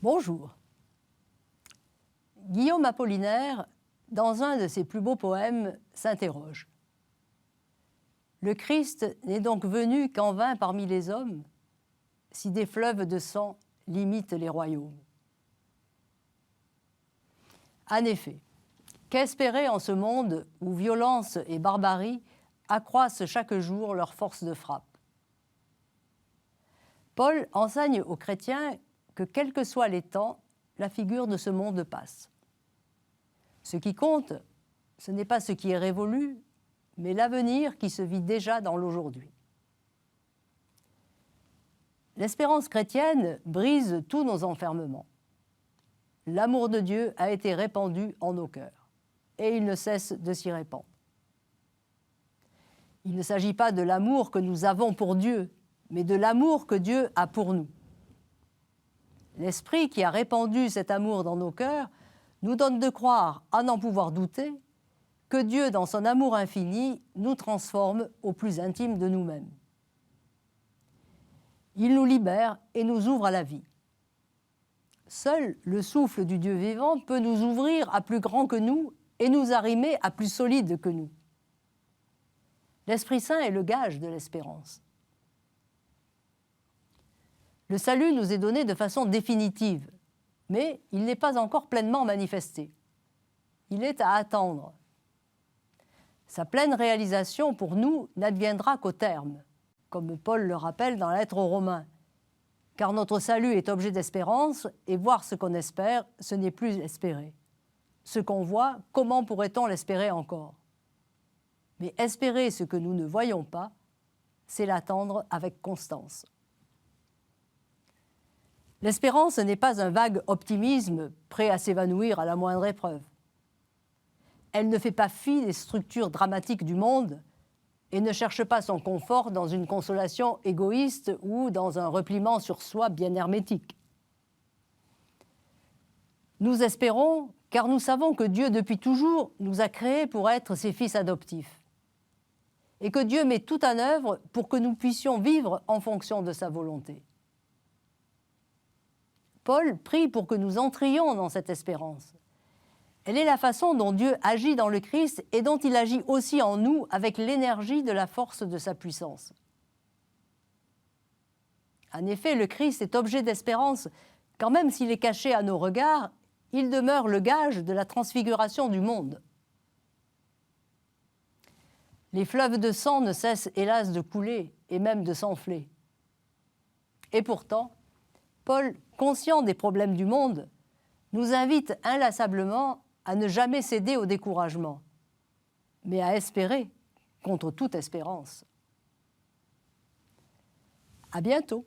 Bonjour. Guillaume Apollinaire, dans un de ses plus beaux poèmes, s'interroge. Le Christ n'est donc venu qu'en vain parmi les hommes, si des fleuves de sang limitent les royaumes. En effet, qu'espérer en ce monde où violence et barbarie accroissent chaque jour leur force de frappe? Paul enseigne aux chrétiens que, quels que soient les temps, la figure de ce monde passe. Ce qui compte, ce n'est pas ce qui est révolu, mais l'avenir qui se vit déjà dans l'aujourd'hui. L'espérance chrétienne brise tous nos enfermements. L'amour de Dieu a été répandu en nos cœurs, et il ne cesse de s'y répandre. Il ne s'agit pas de l'amour que nous avons pour Dieu, mais de l'amour que Dieu a pour nous. L'Esprit qui a répandu cet amour dans nos cœurs nous donne de croire, à n'en pouvoir douter, que Dieu, dans son amour infini, nous transforme au plus intime de nous-mêmes. Il nous libère et nous ouvre à la vie. Seul le souffle du Dieu vivant peut nous ouvrir à plus grand que nous et nous arrimer à plus solide que nous. L'Esprit Saint est le gage de l'espérance. Le salut nous est donné de façon définitive, mais il n'est pas encore pleinement manifesté. Il est à attendre. Sa pleine réalisation pour nous n'adviendra qu'au terme, comme Paul le rappelle dans la lettre aux Romains, car notre salut est objet d'espérance, et voir ce qu'on espère, ce n'est plus espérer. Ce qu'on voit, comment pourrait-on l'espérer encore? Mais espérer ce que nous ne voyons pas, c'est l'attendre avec constance. L'espérance n'est pas un vague optimisme prêt à s'évanouir à la moindre épreuve. Elle ne fait pas fi des structures dramatiques du monde et ne cherche pas son confort dans une consolation égoïste ou dans un repliement sur soi bien hermétique. Nous espérons car nous savons que Dieu, depuis toujours, nous a créés pour être ses fils adoptifs et que Dieu met tout en œuvre pour que nous puissions vivre en fonction de sa volonté. Paul prie pour que nous entrions dans cette espérance. Elle est la façon dont Dieu agit dans le Christ et dont il agit aussi en nous avec l'énergie de la force de sa puissance. En effet, le Christ est objet d'espérance, quand même s'il est caché à nos regards, il demeure le gage de la transfiguration du monde. Les fleuves de sang ne cessent hélas de couler et même de s'enfler. Et pourtant, Paul, conscient des problèmes du monde, nous invite inlassablement à ne jamais céder au découragement, mais à espérer contre toute espérance. À bientôt.